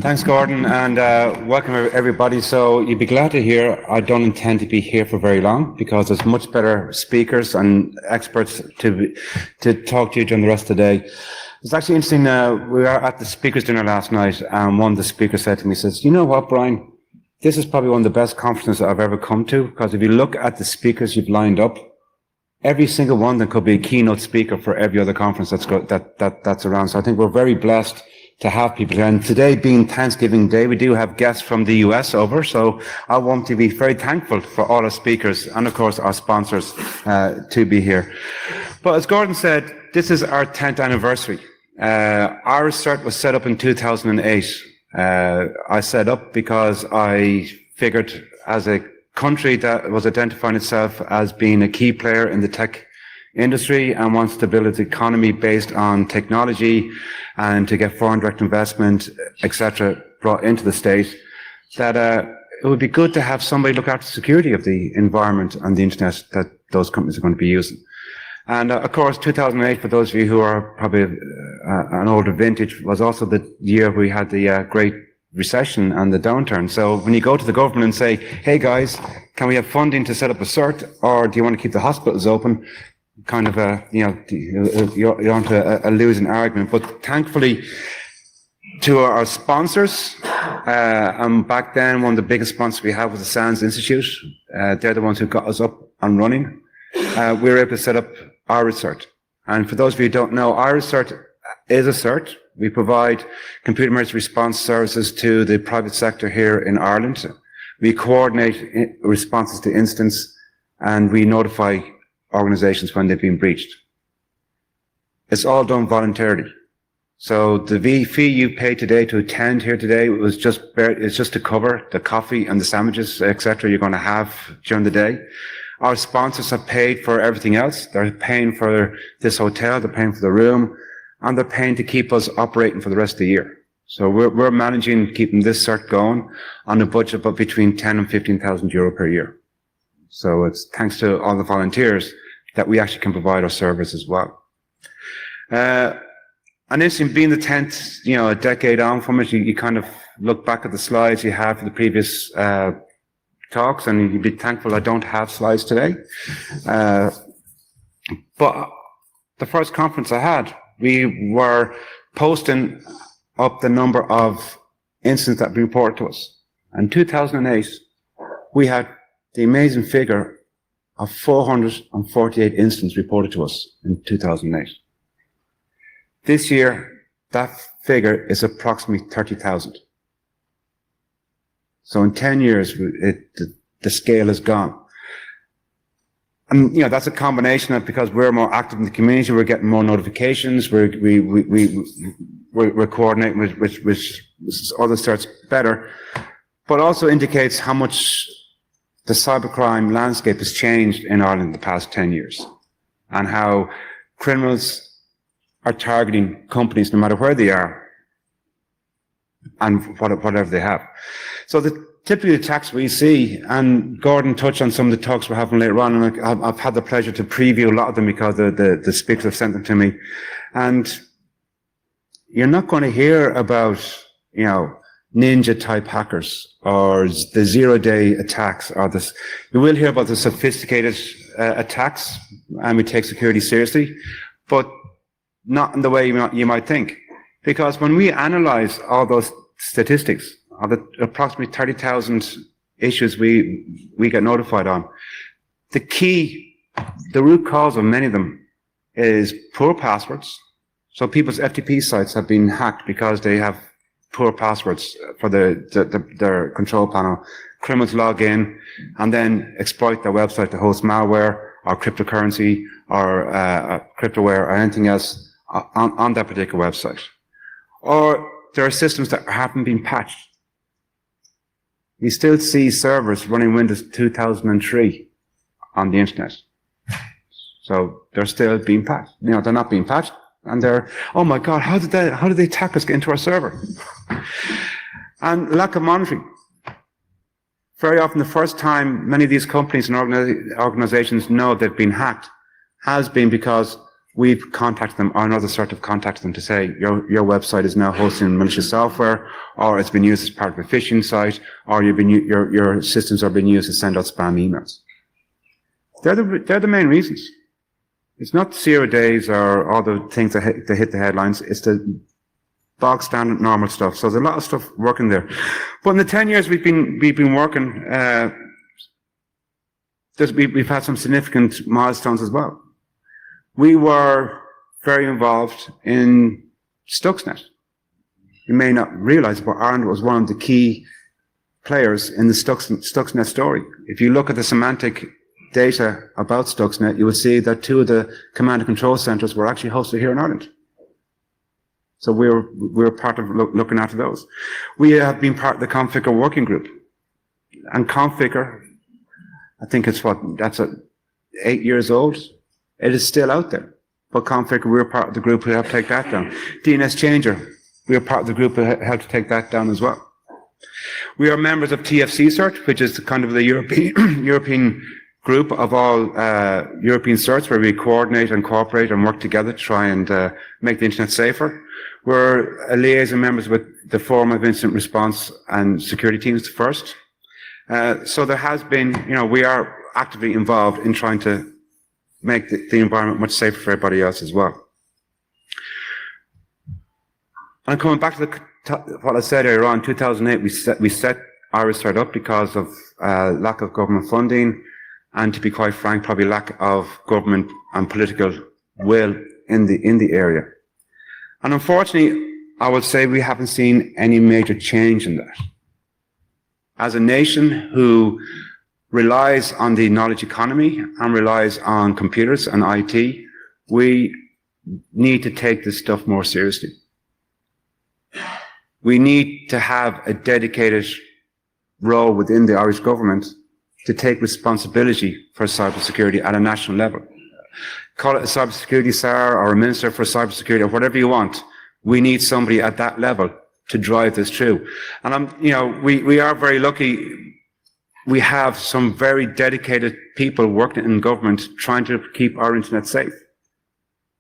Thanks, Gordon, and welcome everybody. So you'd be glad to hear I don't intend to be here for very long because there's much better speakers and experts to talk to you during the rest of the day. It's actually interesting. We were at the speakers dinner last night, and one of the speakers said to me, says, "You know what, Brian? This is probably one of the best conferences I've ever come to, because if you look at the speakers you've lined up, every single one of them could be a keynote speaker for every other conference that's around." So I think we're very blessed to have people here. And today being Thanksgiving Day, we do have guests from the US over, so I want to be very thankful for all our speakers and of course our sponsors to be here. But as Gordon said, this is our 10th anniversary. IRISSCert was set up in 2008. I set up because I figured, as a country that was identifying itself as being a key player in the tech industry and wants to build its economy based on technology and to get foreign direct investment, etc., brought into the state, that it would be good to have somebody look after the security of the environment and the internet that those companies are going to be using. And of course, 2008, for those of you who are probably an older vintage, was also the year we had the Great Recession and the downturn. So when you go to the government and say, "Hey guys, can we have funding to set up a cert, or do you want to keep the hospitals open?" kind of you're onto a losing argument. But thankfully, to our sponsors, and back then one of the biggest sponsors we had was the SANS Institute. They're the ones who got us up and running. We were able to set up IRISSCert. And for those of you who don't know, IRISSCert is a cert. We provide computer emergency response services to the private sector here in Ireland. We coordinate responses to incidents, and we notify organizations when they've been breached. It's all done voluntarily. So the fee you pay today to attend here today it's just to cover the coffee and the sandwiches, etc., you're going to have during the day. Our sponsors have paid for everything else. They're paying for this hotel, they're paying for the room, and they're paying to keep us operating for the rest of the year. So we're managing keeping this cert going on a budget of between 10 and 15,000 euro per year. So it's thanks to all the volunteers that we actually can provide our service as well. And interesting, being the 10th, a decade on from it, you kind of look back at the slides you had for the previous talks, and you'd be thankful I don't have slides today. But the first conference I had, we were posting up the number of incidents that were reported to us. In 2008, we had the amazing figure of 448 incidents reported to us in 2008. This year, that figure is approximately 30,000. So in 10 years, the scale is gone. And, that's a combination of, because we're more active in the community, we're getting more notifications, we're coordinating with other certs better, but also indicates how much the cybercrime landscape has changed in Ireland in the past 10 years, and how criminals are targeting companies no matter where they are and whatever they have. So typically the attacks we see, and Gordon touched on some of the talks we're having later on, and I've had the pleasure to preview a lot of them because the speakers have sent them to me. And you're not going to hear about, ninja type hackers or the zero-day attacks, or this. You will hear about the sophisticated attacks, and we take security seriously, but not in the way you might think. Because when we analyze all those statistics of the approximately 30,000 issues we get notified on, the root cause of many of them is poor passwords. So people's FTP sites have been hacked because they have poor passwords for their control panel. Criminals log in and then exploit their website to host malware or cryptocurrency or cryptoware or anything else on that particular website. Or there are systems that haven't been patched. We still see servers running Windows 2003 on the internet. So they're still being patched. They're not being patched. And they're, oh my God, how did the attackers get into our server? And lack of monitoring. Very often the first time many of these companies and organizations know they've been hacked has been because we've contacted them, or another sort of contacted them to say, your website is now hosting malicious software, or it's been used as part of a phishing site, or your systems are being used to send out spam emails. They're the main reasons. It's not 0 days or all the things that hit the headlines. It's the bog standard normal stuff. So there's a lot of stuff working there. But in the 10 years we've been working, we've had some significant milestones as well. We were very involved in Stuxnet. You may not realize, but Ireland was one of the key players in the Stuxnet story. If you look at the semantic data about Stuxnet, you will see that 2 of the command and control centers were actually hosted here in Ireland. So we were part of looking after those. We have been part of the Configure working group. And Configure, I think it's 8 years old. It is still out there. But Configure, we were part of the group who helped take that down. DNS Changer, we were part of the group who helped to take that down as well. We are members of IRISSCert, which is kind of the European group of all European certs where we coordinate and cooperate and work together to try and make the internet safer. We're a liaison members with the Forum of Incident Response and Security Teams first. So there has been, we are actively involved in trying to make the environment much safer for everybody else as well. And coming back to what I said earlier on, 2008, we set IRISSCert up because of lack of government funding, and to be quite frank, probably lack of government and political will in the area. And unfortunately, I would say we haven't seen any major change in that. As a nation who relies on the knowledge economy and relies on computers and IT, we need to take this stuff more seriously. We need to have a dedicated role within the Irish government to take responsibility for cybersecurity at a national level. Call it a cybersecurity SAR or a minister for cybersecurity or whatever you want. We need somebody at that level to drive this through. And we are very lucky. We have some very dedicated people working in government trying to keep our internet safe.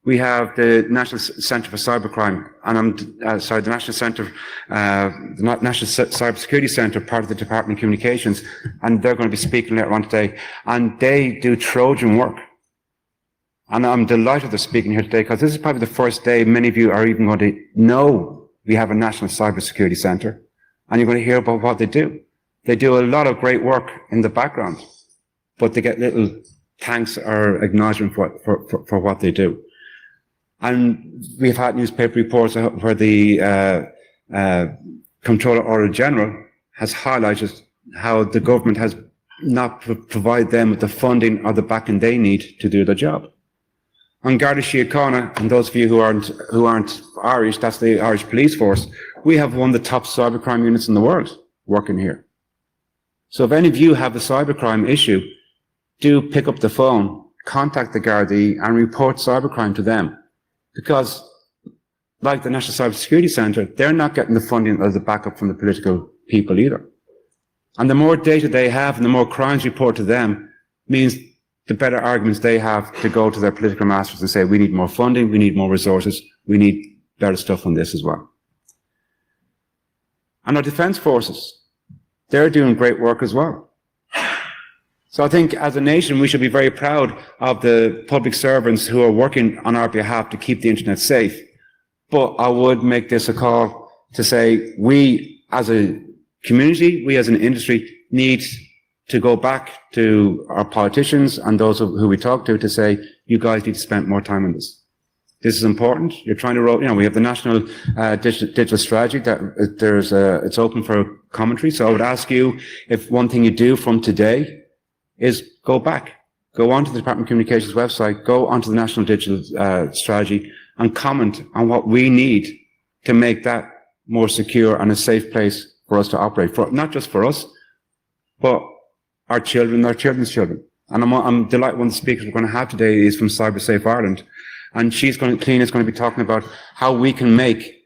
We have the National Centre for Cybercrime, and the National Centre, the National Cybersecurity Centre, part of the Department of Communications, and they're going to be speaking later on today. And they do Trojan work. And I'm delighted they're speaking here today because this is probably the first day many of you are even going to know we have a National Cybersecurity Centre, and you're going to hear about what they do. They do a lot of great work in the background, but they get little thanks or acknowledgement for what they do. And we've had newspaper reports where the Comptroller Order General has highlighted how the government has not provided them with the funding or the backing they need to do their job. On Garda Síochána, and those of you who aren't Irish, that's the Irish Police Force, we have one of the top cybercrime units in the world working here. So if any of you have a cybercrime issue, do pick up the phone, contact the Gardaí and report cybercrime to them. Because, like the National Cybersecurity Centre, they're not getting the funding or the backup from the political people either. And the more data they have and the more crimes reported to them means the better arguments they have to go to their political masters and say, we need more funding, we need more resources, we need better stuff on this as well. And our defence forces, they're doing great work as well. So I think as a nation, we should be very proud of the public servants who are working on our behalf to keep the internet safe. But I would make this a call to say we as a community, we as an industry need to go back to our politicians and those who we talk to say, you guys need to spend more time on this. This is important. You're trying to roll, we have the national digital strategy that it's open for commentary. So I would ask you if one thing you do from today is go back, go onto the Department of Communications website, go onto the National Digital Strategy and comment on what we need to make that more secure and a safe place for us to operate, for not just for us, but our children, our children's children. And I'm delighted one of the speakers we're going to have today is from CyberSafe Ireland. And Clean is going to be talking about how we can make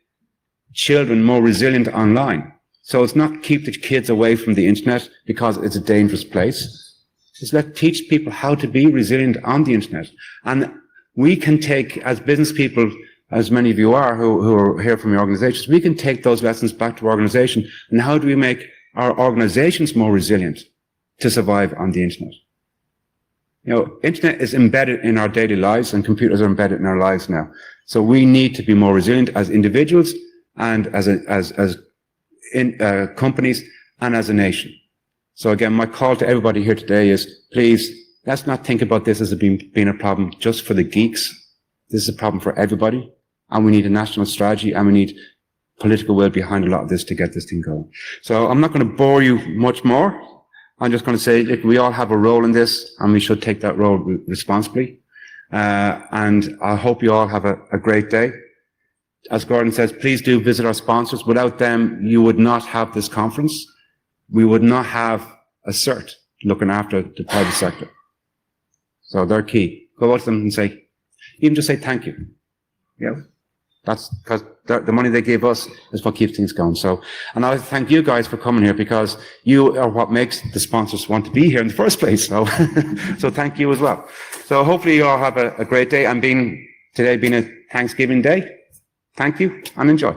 children more resilient online. So it's not keep the kids away from the internet because it's a dangerous place. Just teach people how to be resilient on the internet. And we can take, as business people, as many of you are who are here from your organizations, we can take those lessons back to our organization. And how do we make our organizations more resilient to survive on the internet? You know, internet is embedded in our daily lives and computers are embedded in our lives now. So we need to be more resilient as individuals and as companies and as a nation. So again, my call to everybody here today is, please, let's not think about this as being a problem just for the geeks. This is a problem for everybody. And we need a national strategy and we need political will behind a lot of this to get this thing going. So I'm not going to bore you much more. I'm just going to say, look, we all have a role in this and we should take that role responsibly. And I hope you all have a great day. As Gordon says, please do visit our sponsors. Without them, you would not have this conference. We would not have IRISSCert looking after the private sector. So they're key. Go out to them and say, even just say thank you. Yeah. That's because the money they gave us is what keeps things going. So, and I thank you guys for coming here because you are what makes the sponsors want to be here in the first place. So, so thank you as well. So hopefully you all have a great day and today being a Thanksgiving day. Thank you and enjoy.